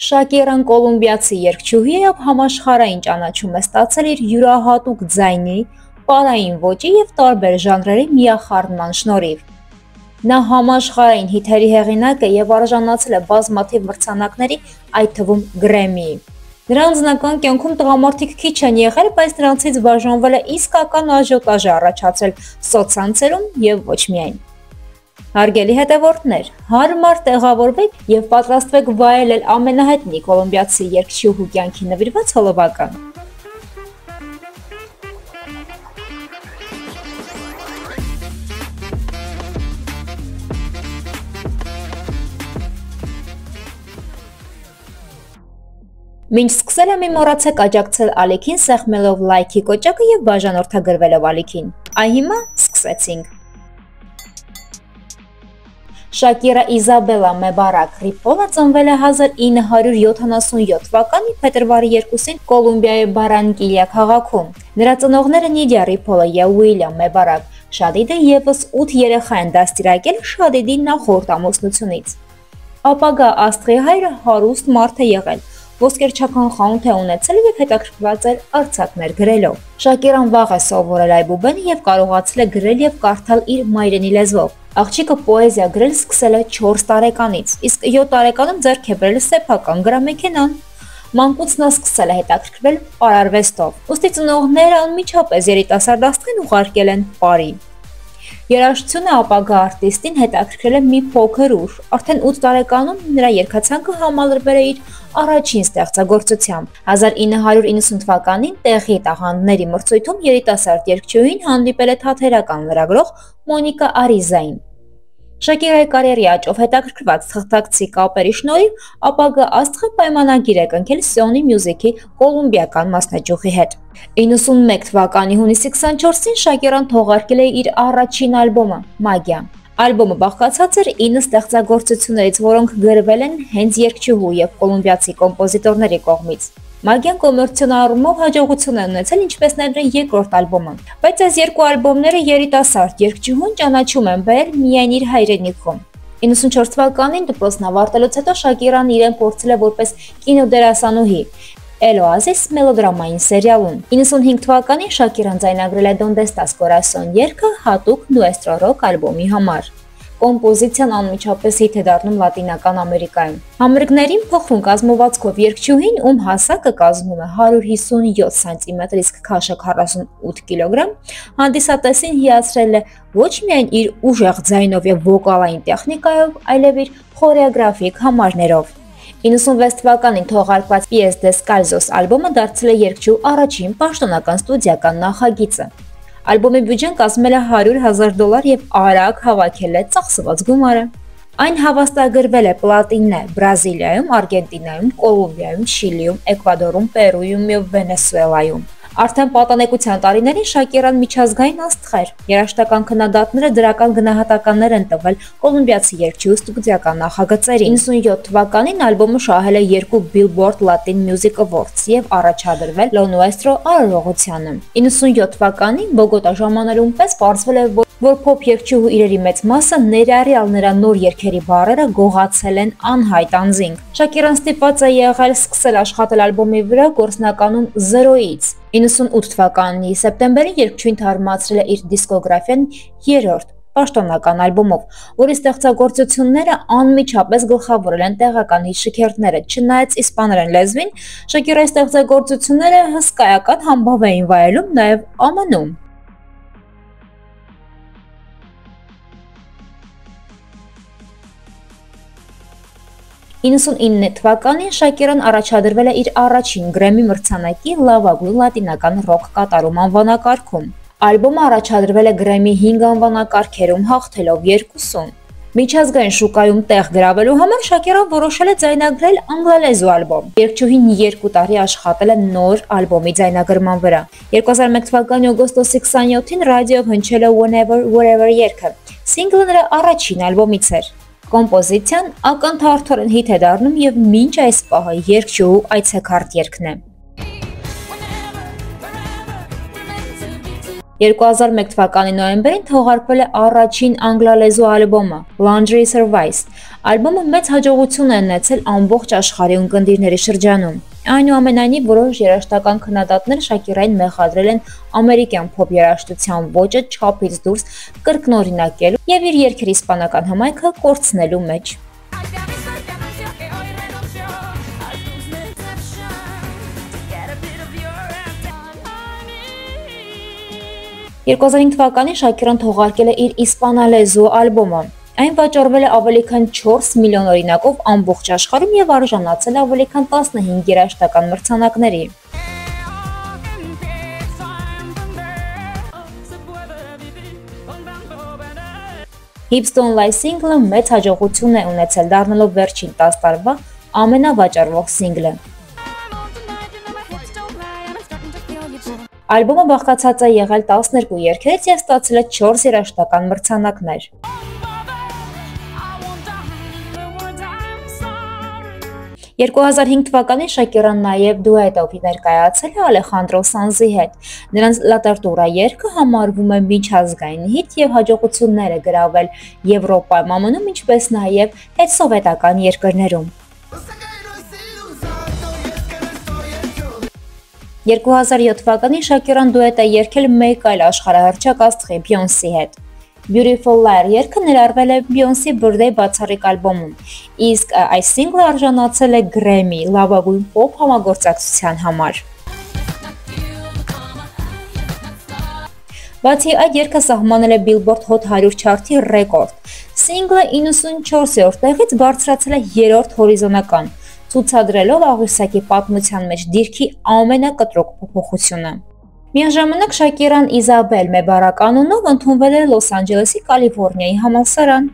Շակիրան կոլումբիացի երգչուհի է, համաշխարհային ճանաչում է ստացել իր յուրահատուկ ձայնի, պարային ոճի և տարբեր ժանրերի միախառնման շնորհիվ։ Նա համաշխարհային հիթերի հեղինակ է և արժանացել է բազմաթիվ մրցանակների, այդ թվում Գրեմմիի։ Նրա անձնական կյանքում տղամարդիկ քիչ են եղել, բայց նրանցից բաժանվել է իսկական աժիոտաժ է առաջացել սոցցանցերում և ոչ միայն։ Հարգելի հետևորդներ, հարմար տեղավորվեք և պատրաստվեք վայելել ամենահայտնի կոլումբիացի երգչուհու կյանքին նվիրված հոլովակը։ Մինչ սկսել եմ մոռացեք աջակցել ալիքին սեղմելով լայքի կոճակը և բաժանորդագրվելով ալիքին։ Այ հիմա սկսեցինք։ Շակիրա Իզաբելա Մեբարակ Ռիպոլը ծնվել է 1977 թվականի փետրվարի 2-ին Կոլումբիայի Բարանկիլիա քաղաքում։ Նրա ծնողները Նիդիա Ռիպոլը և Ուիլյամ Մեբարակ Շադիդը ևս 8 երեխա են դաստիարակել Շադիդի նախորդ ամուսնությունից։ Ապագա աստղի հայրը հարուստ մարդ է եղել, ոսկերչական խանութ է ունեցել և հետաքրքրված էր արձակներ գրելով։ Շակիրան վաղ է սովորել այբուբենը և կարողացել է գրել և կարդալ իր մայրենի լեզվով։ Աղջիկը պոեզիա գրել սկսել է 4 տարեկանից, իսկ 7 տարեկանում ձեռք է բերել սեփական գրամեքենան։ Մանկուց նա սկսել է հետաքրքրվել պարարվեստով, ուստի ծնողները անմիջապես երիտասարդ աստղին ուղարկել են Պարի։ Երաժշտությունը ապագա արտիստին հետաքրքրել է մի փոքր ուշ, արդեն 8 տարեկանում նրա երգացանկը համալրվել է իր առաջին ստեղծագործությամբ։ 1990 թվականին տեղի տաղանդների մրցույթում երիտասարդ երգչուհին հանդիպել է թատերական լրագրող Մոնիկա Արիզային։ Շակիրայի կարիերայի աճով հետաքրքրված թղթակցի կապերի շնորհիվ ապագա աստղը պայմանագիր է կնքել Sony Music-ի կոլումբիական մասնաճյուղի հետ։ 91 թվականի հունիսի 24-ին Շակիրան թողարկել է իր առաջին ալբոմը «Մագիա»։ Ալբոմը բաղկացած էր 9 ստեղծագործություններից, որոնք գրվել են հենց երգչուհու և կոլումբիացի կոմպոզիտորների կողմից։ Մագիան կոմերցիոն առումով հաջողություն է ունեցել, ինչպես նաև նրա երկրորդ ալբոմը, բայց այս երկու ալբոմները երիտասարդ երգչուհուն ճանաչում են բերել միայն իր հայրենիքում։ 94 թվականին դպրոցն ավարտելուց հետո Շակիրան իրեն փորձել է որպես կինոդերասանուհի «El Oasis» մելոդրամային սերիալում։ 95 թվականին Շակիրան ձայնագրել է «Donde estás corazón» երգը հատուկ Nuestro Rock ալբոմի համար։ Կոմպոզիցիան անմիջապես հիթ է դառնում Լատինական Ամերիկայում։ Համերգներին փոխվում կազմվածքով երգչուհին, ում հասակը կազմում է 157 սանտիմետր, իսկ քաշը 48 կիլոգրամ, հանդիսատեսին հիացրել է ոչ միայն իր ուժեղ ձայնով և վոկալային տեխնիկայով, այլև իր խորեոգրաֆիկ համարներով։ 96 թվականին թողարկված «Pies Descalzos» ալբոմը դարձել է երգչուհու առաջին պաշտոնական ստուդիական նախագիծը։ Ալբոմի բյուջեն կազմել է $100,000 և արագ հավաքել է ծախսված գումարը։ Այն հավաստագրվել է պլատինե Բրազիլիայում, Արգենտինայում, Կոլումբիայում, Չիլիում, Էկվադորում, Պերույում և Վենեսուելայում։ Արդեն պատանեկության տարիներին Շակիրան միջազգային աստղ էր։ Երաժշտական քննադատները դրական գնահատականներ են տվել կոլումբիացի երգչուհու ստուդիական նախագծերին։ 97 թվականին ալբոմը շահել է 2 Billboard Latin Music Awards և առաջադրվել Lo Nuestro արարողությանը։ 97 թվականին Բոգոտա ժամանելուն պես պարզվել է, որ փոփ երգչուհու իրերի մեծ մասը, ներառյալ նրա նոր երգերի բառերը, գողացել են անհայտ անձինք։ Շակիրան ստիպված է եղել սկսել աշխատել ալբոմի վրա գործնականում 0-ից։ 98 թվականի սեպտեմբերին երգչուհին թարմացրել է իր դիսկոգրաֆիան երրորդ պաշտոնական ալբոմով, որի ստեղծագործությունները անմիջապես գլխավորել են տեղական հիթ-շքերթները։ Չնայած իսպաներեն լեզվին, Շակիրայի ստեղծագործությունները հսկայական համբավ էին վայելում նաև ԱՄՆ-ում։ 99 թվականին Շակիրան առաջադրվել է իր առաջին Գրեմմի մրցանակի լավագույն լատինական ռոք կատարում անվանակարգում։ Ալբոմը առաջադրվել է Գրեմմի 5 անվանակարգերում, հաղթելով 2-ում։ Միջազգային շուկայում տեղ գրավելու համար Շակիրան որոշել է ձայնագրել անգլալեզու ալբոմ։ Երգչուհին 2 տարի աշխատել է նոր ալբոմի ձայնագրման վրա։ 2001 թվականի օգոստոսի 27-ին ռադիոյով հնչել է Whenever Wherever երգը։ Սինգլը նրա առաջին ալբոմից էր։ Կոմպոզիցիան ակնթարթորեն հիթ է դառնում և մինչ այս պահը երգչուհու այցեքարտ երգն է։ 2001 թվականի նոյեմբերին թողարկվել է առաջին անգլալեզու ալբոմը Laundry Service։ Ալբոմը մեծ հաջողություն է ունեցել ամբողջ աշխարհի ունկնդիրների շրջանում։ Այնուամենայնիվ, որոշ երաժշտական քննադատներ Շակիրային մեղադրել են ամերիկյան փոփ երաժշտության ոճը չափից դուրս կրկնօրինակելու եւ իր երգերի իսպանական հմայքը կորցնելու մեջ։ 2005 թվականին Շակիրան թողարկել է իր իսպանալեզու ալբոմը։ Այն վաճառվել է ավելի քան 4 միլիոն օրինակով ամբողջ աշխարհում եւ արժանացել է ավելի քան 15 երաժշտական մրցանակների։ Hips Don't Lie սինգլը մեծ հաջողություն է ունեցել, դառնալով վերջին 10 տարվա ամենավաճառվող սինգլը։ Ալբոմը բաղկացած է եղել 12 երգերից եւ ստացել է 4 երաժշտական մրցանակներ։ 2005 թվականին Շակիրան նաև դուետով ներկայացել է Ալեխանդրո Սանզի հետ։ Նրանց La Tortura երգը համարվում է միջազգային հիթ եւ հաջողություններ է գրավել Եվրոպայում, ԱՄՆ-ում, ինչպես նաև հետսովետական երկրներում։ 2007 թվականին Շակիրան դուետ է երգել մեկ այլ աշխարհահռչակ աստղի Բյոնսի հետ։ Beautiful Liar երգը ներառվել է Բյոնսի Birthday բացառիկ ալբոմում, իսկ այս սինգլը արժանացել է Grammy լավագույն պոփ համագործակցության համար։ Բացի այդ երգը սահմանել է Billboard Hot 100 չարթի ռեկորդ։ Սինգլը 94-րդ տեղից բարձրացել է 3-րդ հորիզոնական, ցուցադրելով աղյուսակի պատմության մեջ դիրքի ամենակտրուկ փոփոխությունը։ Միաժամանակ Շակիրան Իզաբել Մեբարակ անունով ընդունվել է Լոս Անջելեսի Կալիֆոռնիայի համալսարան։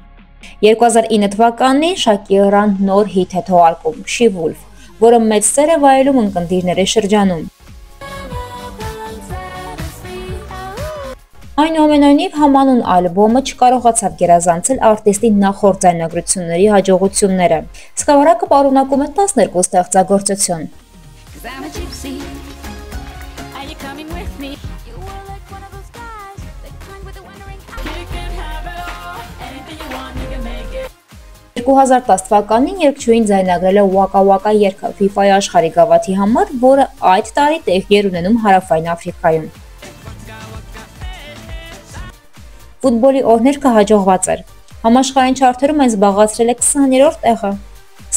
2009 թվականին Շակիրան նոր հիթ է թողարկում She Wolf, որը մեծ սեր է վայելում ունկնդիրների շրջանում։ Այնուամենայնիվ համանուն ալբոմը չկարողացավ գերազանցել արտիստի նախորդ ձայնագրությունների հաջողությունները։ Սկավառակը պարունակում է 12 ստեղծագործություն։ «2010 թվականին երգչուհին ձայնագրել է Waka Waka երգը FIFA-ի աշխարհի գավաթի համար, որը այդ տարի տեղի էր ունենում Հարավային Աֆրիկայում։ Ֆուտբոլի օրհներգը հաջողված էր։ Համաշխարհային չարթերում այն զբաղեցրել է 20-րդ տեղը։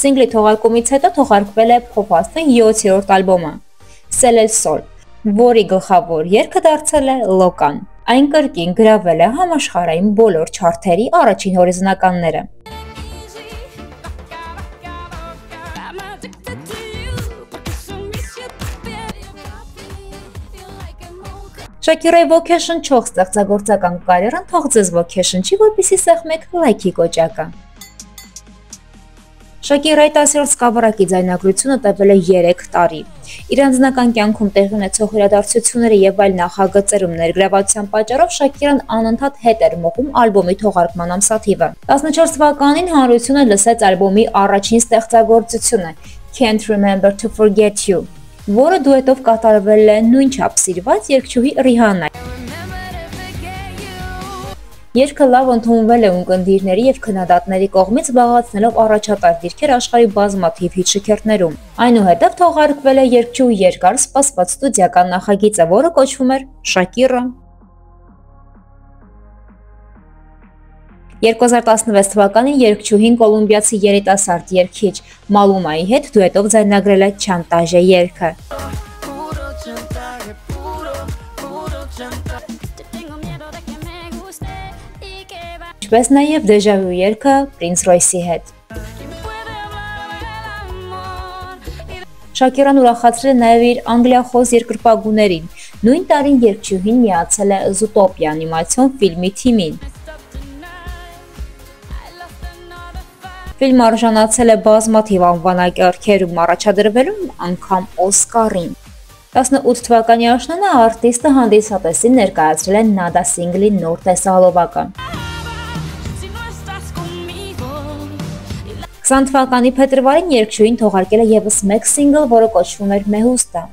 Սինգլի թողարկումից հետո թողարկվել է փոփ-աստղի 7-րդ ալբոմը Sell El Sol, որի գլխավոր երգը դարձել է Locan։ Այն կրկին գրավել է համաշխարհային բոլոր չարթերի առաջին հորիզոնականները։ Շակիրայի ոգեշնչող ստեղծագործական կարիերան թող ձեզ ոգեշնչի, որպեսզի սեղմեք լայքի կոճակը։ Շակիրայի 10-րդ սկավառակի ձայնագրությունը տևել է 3 տարի։ Իր անձնական կյանքում տեղի ունեցող իրադարձությունները եւ այլ նախագծերում ներգրավվածության պատճառով Շակիրան անընդհատ հետ էր մղում ալբոմի թողարկման ամսաթիվը։ 14 թվականին հանրությունը լսեց ալբոմի առաջին ստեղծագործությունը Can't Remember to Forget You, որը դուետով կատարվել է նույնչափ սիրված երգչուհի Ռիհաննայի։ Երգը լավ ընդունվել է ունկնդիրների եւ քննադատների կողմից, զբաղեցնելով առաջատար դիրքեր աշխարհի բազմաթիվ հիթ շքերթներում։ Այնուհետև թողարկվել է երգչուհի երկար սպասված ստուդիական նախագիծը, որը կոչվում էր Շակիրա։ 2016 թվականին երգչուհին կոլումբիացի երիտասարդ երգիչ Մալումայի հետ դուետով ձայնագրել է Չանտաժե երգը։ Ինչպես նաև Deja Vu երգը Prince Royce-ի հետ։ Շակիրան ուրախացրել է նաև իր անգլիախոս երկրպագուներին։ Նույն տարին երգչուհին միացել է Zootopia անիմացիոն ֆիլմի թիմին։ Ֆիլմը արժանացել է բազմաթիվ անվանակարգերում, առաջադրվելուն անգամ Օսկարին։ 18 թվականի աշնանը արտիստը հանդիսատեսին ներկայացրել է Nada սինգլի նոր տեսահոլովակը։ 20 թվականի փետրվարին երգչուհին թողարկել է ևս մեկ սինգլ, որը կոչվում էր Me Gusta։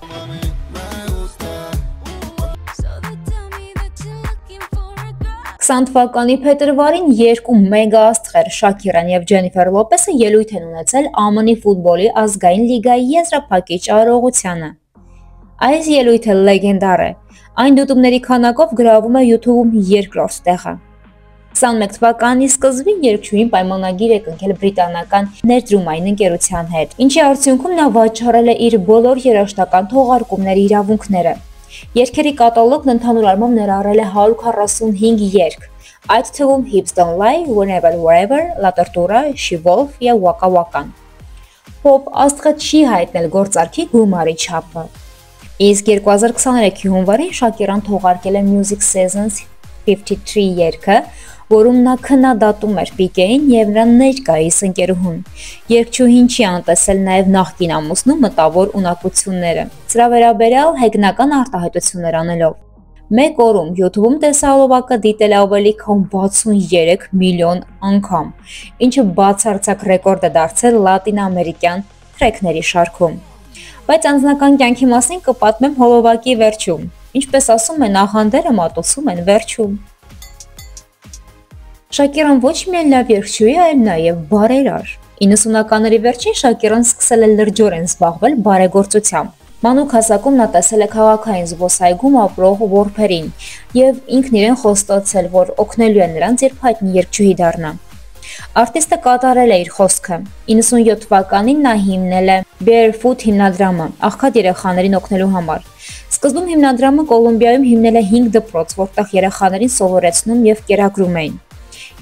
20 թվականի փետրվարին երկու մեգա աստղեր Շաքիրան եւ Ջենիֆեր Լոպեսը ելույթ են ունեցել ԱՄՆ-ի ֆուտբոլի ազգային լիգայի եզրափակիչ արարողությանը։ Այս ելույթը լեգենդար է։ Այն դիտումների քանակով գրավում է YouTube-ում երկրորդ տեղը։ 21 թվականի սկզբին երգչուհին պայմանագիր է կնքել բրիտանական ներդրումային ընկերության հետ, ինչի արդյունքում նա վաճառել է իր բոլոր երաժշտական թողարկումների իրավունքները։ Երգերի կատալոգն ընդհանուր առմամբ ներառել է 145 երգ, այդ թվում Hips Don't Lie, Whenever Wherever, La Tortura, She Wolf եւ Waka Wakan։ Pop աստղը չի հայտնել գործարքի գումարի չափը։ Իսկ 2023-ի հունվարին Շաքիրան թողարկել է Music Seasons 53 երգը, որում նա քննադատում էր Պիկեին եւ նրան ներկայիս ընկերուհուն։ Երգչուհին չի անտեսել նաեւ նախկին ամուսնու մտավոր ունակությունները, սրա վերաբերյալ հեգնական արտահայտություններ անելով։ Մեկ օրում YouTube-ում տեսահոլովակը դիտել ավելի քան 63 միլիոն անգամ, ինչը բացարձակ ռեկորդ է դարձել լատինամերիկյան թրեքների շարքում։ Բայց անձնական կյանքի մասին կպատմեմ հոլովակի վերջում։ Ինչպես ասում են, աղանդերը մատուցում են վերջում։ Շաքիրան ոչ միայն լավ երգչուհի, այլ նաև բարերար։ 90-ականների վերջին Շաքիրան սկսել է լրջորեն զբաղվել բարեգործությամբ։ Մանուկ հասակում նա տեսել է քաղաքային զբոսայգում ապրող որբերին եւ ինքն իրեն խոստացել, որ օգնելու է նրանց, երբ հայտնի երգչուհի դառնա։ Արտիստը կատարել է իր խոսքը։ 97 թվականին նա հիմնել է Barefoot հիմնադրամը աղքատ երեխաներին օգնելու համար։ Սկզբում հիմնադրամը Կոլումբիայում հիմնել է 5 դպրոց, որտեղ երեխաներին սովորեցնում եւ կերակրում էին։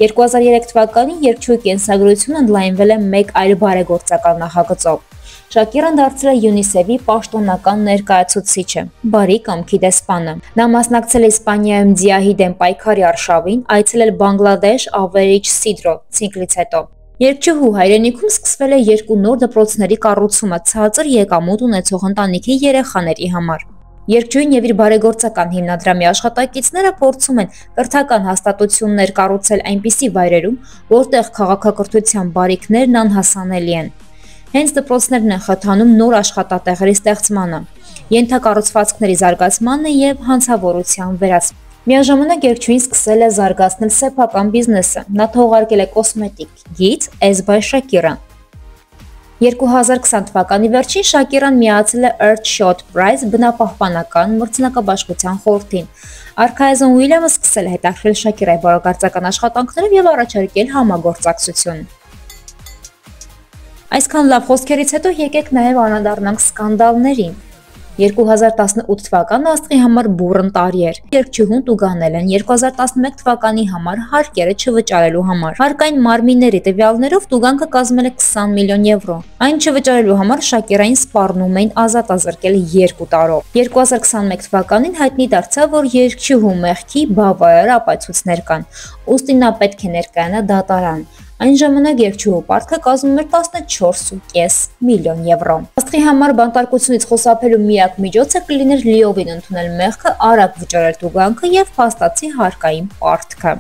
2003 թվականին երգչուհի կենսագրությունը ընդլայնվել է մեկ այլ բարեգործական նախագծով։ Շաքիրան դարձել է UNICEF-ի պաշտոնական ներկայացուցիչը, բարի կամքի դեսպանը։ Նա մասնակցել է Իսպանիայում ՁԻԱՀ-ի դեմ պայքարի արշավին, այցելել Բանգլադեշ, ավերիչ Սիդրո ցիկլից հետո։ Երգչուհու հայրենիքում սկսվել է երկու նոր դպրոցների կառուցումը ցածր եկամուտ ունեցող ընտանիքի երեխաների համար։ Երգչուհին եւ իր բարեգործական հիմնադրամի աշխատակիցները փորձում են կրթական հաստատություններ կառուցել այնպիսի վայրերում, որտեղ քաղաքակրթության բարիքներն անհասանելի են։ Հենց դպրոցներն են խթանում նոր աշխատատեղերի ստեղծմանը, ենթակառուցվածքների զարգացմանը եւ հանցավորության վերացմանը։ Միաժամանակ երգչուհին սկսել է զարգացնել սեփական բիզնեսը։ Նա թողարկել է կոսմետիկ գիծ As by Shakira։ 2020 թվականի վերջին Շաքիրան միացել է Earthshot Prize բնապահպանական մրցանակաբաշխության խորհրդին։ Արքայազն Ուիլյամը սկսել է հետաքրքրել Շաքիրայի բարեկարգական աշխատանքներով եւ առաջարկել համագործակցություն։ Այսքան լավ խոսքերից հետո եկեք նաեւ անդրադառնանք սկանդալներին։ 2018 թվականը աստղի համար բուռն տարի էր։ Երգչուհուն տուգանել են 2011 թվականի համար հարկերը չվճարելու համար։ Հարկային մարմինների տվյալներով տուգանքը կազմել է 20 միլիոն եվրո։ Այն չվճարելու համար Շաքիրային սպառնում էին ազատազրկել 2 տարով։ 2021 թվականին հայտնի դարձավ, որ երգչուհու մեղքի բավարար ապացույցներ կան, ուստի նա պետք է ներկայանա դատարան։ Այն ժամանակ երգչուհու պարտքը կազմում էր 14.5 միլիոն եվրո։ Աստղի համար բանտարկությունից խուսափելու միակ միջոցը կլիներ լիովին ընդունել մեղքը, արագ վճարել տուգանքը եւ փաստացի հարկային պարտքը։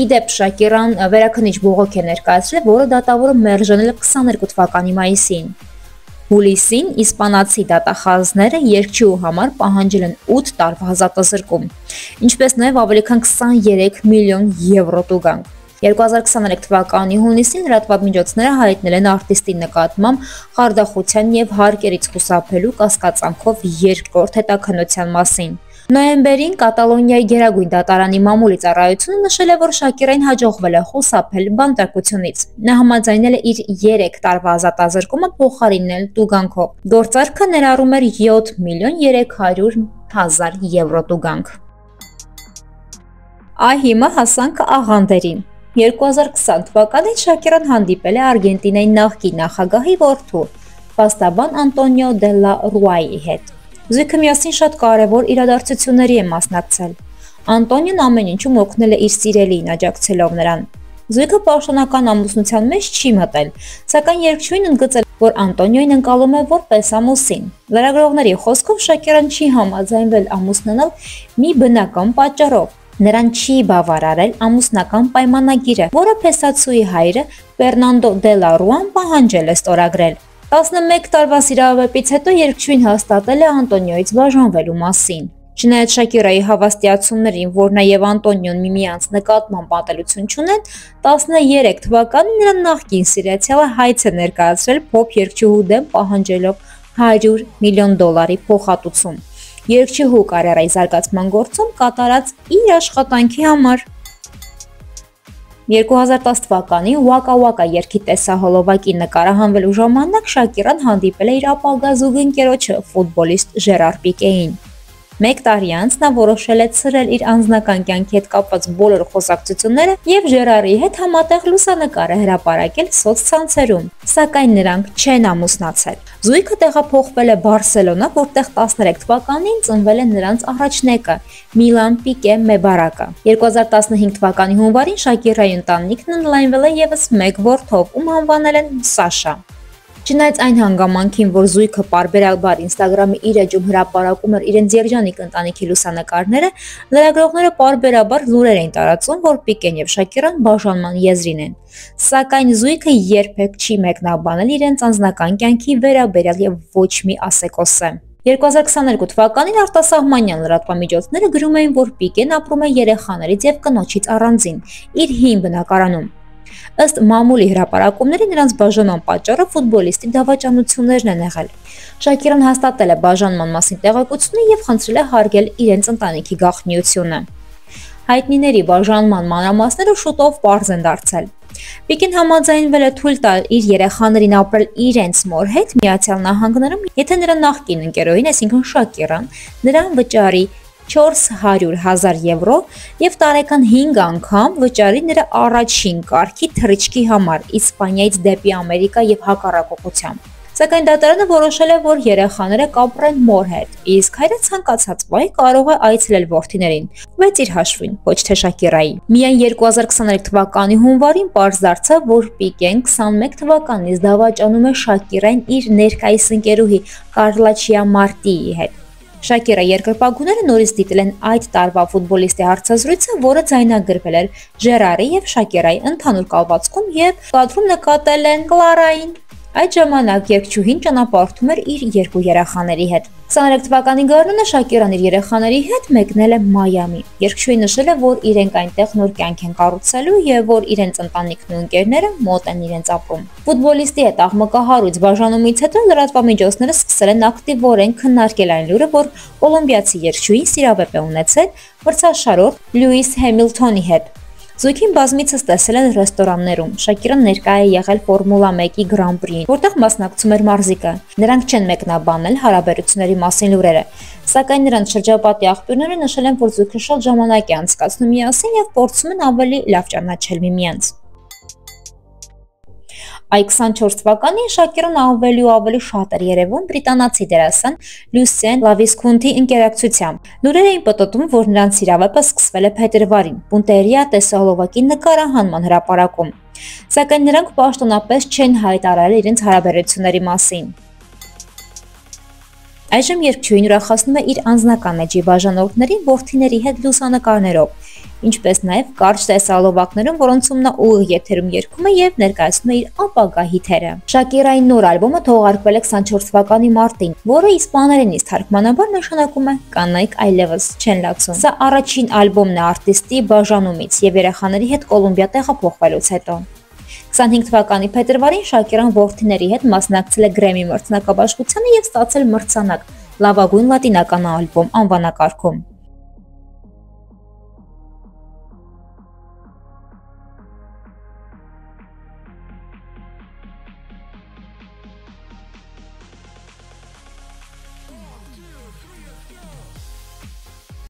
Իդեպ Շաքիրան վերաքննիչ բողոք է ներկայացրել, որը դատավորը մերժանել է 22 թվականի մայիսին։ Հուլիսին իսպանացի դատախազները երգչուհու համար պահանջել են 8 տարվա ազատազրկում, ինչպես նաեւ ավելի քան 23 միլիոն եվրո տուգանք։ 2023 թվականի հունիսին լրատվամիջոցները հայտնել են արտիստի նկատմամբ խարդախության եւ հարկերից խուսափելու կասկածանքով երկրորդ հետաքննության մասին։ Նոյեմբերին Կատալոնիայի գերագույն դատարանի մամուլի ծառայությունը նշել է, որ Շաքիրային հաջողվել է խուսափել բանտարկությունից։ Նա համաձայնել է իր 3 տարվա ազատազրկումը փոխարինել տուգանքով։ Գործարքը ներառում էր 7 միլիոն 300.000 եվրո տուգանք։ Հիմա հասանք աղանդերին։ 2020 թվականին Շաքիրան հանդիպել է Արգենտինայի նախկին նախագահի որդու, փաստաբան Անտոնիո դե լա Ռուայի հետ։ Զույգը միասին շատ կարևոր իրադարձությունների է մասնակցել։ Անտոնիոն ամեն ինչում օգնել է իր սիրելիին աջակցելով նրան։ Զույգը պաշտոնական ամուսնության մեջ չի մտել, սակայն երգչուհին ընդգծել, որ Անտոնիոին ընկալում է որպես ամուսին։ Լրագրողների խոսքով Շաքիրան չի համաձայնվել ամուսնանալ մի բնական պատճառով։ Նրան չի բավարարել ամուսնական պայմանագիրը, որը փեսացուի հայրը Ֆերնանդո դե լա Ռուան պահանջել է ստորագրել։ 11 տարվա սիրավեպից հետո երգչուհին հաստատել է Անտոնիոից բաժանվելու մասին։ Չնայած Շակիրայի հավաստիացումներին, որ նա եւ Անտոնիոն միմյանց նկատմամբ ատելություն չունեն, 13 թվականին նրա նախկին սիրեցյալը հայց է ներկայացրել փոփ երգչուհու դեմ պահանջելով $100 միլիոն փոխհատուցում երգչուհու կարիերայի զարգացման գործում կատարած իր աշխատանքի համար։ 2010 թվականին Waka Waka երգի տեսահոլովակի նկարահանվելու ժամանակ Շակիրան հանդիպել է իր ապագա զուգընկերոջը ֆուտբոլիստ Ժերար Պիկեին։ Մեկ տարի անց նա որոշել է ցրել իր անձնական կյանքի հետ կապված բոլոր խոսակցությունները եւ Ժերարի հետ համատեղ լուսանկար է հրապարակել սոցցանցերում, սակայն նրանք չեն ամուսնացել։ Զույգը տեղափոխվել է Բարսելոնա, որտեղ 13 թվականին ծնվել է նրանց առաջնեկը՝ Միլան Պիկե Մեբարակը։ 2015 թվականի հունվարին Շակիրայի ընտանիքն ընդլայնվել է եւս մեկ որդով, ում անվանել են Սաշա։ Չնայած այն հանգամանքին, որ զույգը պարբերաբար Instagram-ի իր էջում հրապարակում էր իրենց երջանիկ ընտանիքի լուսանկարները, լրագրողները պարբերաբար լուրեր էին տարածում, որ Պիկեն եւ Շակիրան բաժանման եզրին են։ Սակայն զույգը երբեք չի մեկնաբանել իրենց անձնական կյանքի վերաբերյալ եւ ոչ մի ասեկոսե։ 2022 թվականին արտասահմանյան լրատվամիջոցները գրում էին, որ Պիկեն ապրում է երեխաներից եւ կնոջից առանձին իր հին բնակարանում։ Ըստ մամուլի հրապարակումների նրանց բաժանման պատճառը ֆուտբոլիստի դավաճանություններն են եղել։ Շակիրան հաստատել է բաժանման մասին տեղեկությունը եւ խնդրել է հարգել իրենց ընտանիքի գաղտնիությունը։ Հայտնիների բաժանման մանրամասները շուտով պարզ են դարձել։ Պիկեն համաձայնվել է թույլ տալ իր երեխաներին ապրել իրենց մոր հետ Միացյալ Նահանգներում, եթե նրա նախկին ընկերոհին, այսինքն Շակիրան, նրան վճարի €400,000 եւ տարեկան 5 անգամ վճարի նրա առաջին կարգի թռիչքի համար Իսպանիայից դեպի Ամերիկա եւ հակառակողությամբ։ Սակայն դատարանը որոշել է, որ երեխաները կապրեն մոր հետ, իսկ հայրը ցանկացած պահի կարող է այցելել որդիներին, բայց իր հաշվին, ոչ թե Շակիրայի։ Միայն 2023 թվականի հունվարին պարզ դարձավ, որ Պիկեն 21 թվականից դավաճանում է Շակիրային իր ներկայիս ընկերուհի Կարլա Չիամարտիի հետ։ Շակիրա երկրպագուները նորից դիտել են այդ տարվա ֆուտբոլիստի հարցազրույցը, որը ձայնագրվել էր Ժերարի եւ Շակիրայի ընդհանուր կալվածքում եւ կադրում նկատել են Կլարային։ Այդ ժամանակ երգչուհին ճանապարհորդում էր իր երկու երեխաների հետ։ 23 թվականի գարնանը Շակիրան իր երեխաների հետ մեկնել է Մայամի։ Երգչուհին նշել է, որ իրենք այնտեղ նոր կյանք են կառուցելու եւ որ իրենց ընտանիքն ու ընկերները մոտ են իրենց ապրում։ Ֆուտբոլիստի հետ աղմկահարույց բաժանումից հետո լրատվամիջոցները սկսել են ակտիվորեն քննարկել այն լուրը, որ կոլումբիացի երգչուհին սիրավեպ է ունեցել մրցաշարորդ Լյուիս Հեմիլթոնի հետ։ Զույգին բազմիցս տեսել են ռեստորաններում։ Շակիրան ներկա է եղել Ֆորմուլա 1-ի Grand Prix-ին, որտեղ մասնակցում էր մարզիկը։ Նրանք չեն մեկնաբանել հարաբերությունների մասին լուրերը, սակայն նրանց շրջապատի աղբյուրները նշել են, որ զույգը շատ ժամանակ է անցկացնում միասին եւ փորձում են ավելի լավ ճանաչել միմյանց։ Այ 24 թվականին Շակիրան ավելի ու ավելի շատ էր երևում բրիտանացի դերասան Լյուսիեն Լավիսքունթի ընկերակցությամբ։ Լուրեր էին պտտում, որ նրանց սիրավեպը սկսվել է փետրվարին Պունտերիա տեսահոլովակի նկարահանման հրապարակում, սակայն նրանք պաշտոնապես չեն հայտարարել իրենց հարաբերությունների մասին։ Այժմ երգչուհին ուրախացնում է իր անձնական էջի բաժանորդներին որդիների հետ լուսանկարներով, ինչպես նաև կարճ տեսահոլովակներում, որոնցում նա ուղիղ եթերում երգում է եւ ներկայացնում է իր ապագա հիթերը։ Շակիրայի նոր ալբոմը թողարկվել է 24 թվականի մարտին, որը իսպաներենից թարգմանաբար նշանակում է «Կանայք այլևս չեն լացում»։ Սա առաջին ալբոմն է արտիստի բաժանումից եւ երեխաների հետ Կոլումբիա տեղափոխվելուց հետո։ 25 թվականի փետրվարին Շակիրան որդիների հետ մասնակցել է Գրեմի մրցանակաբաշխությանը եւ ստացել մրցանակ «Լավագույն լատինական ալբոմ» անվանակարգում։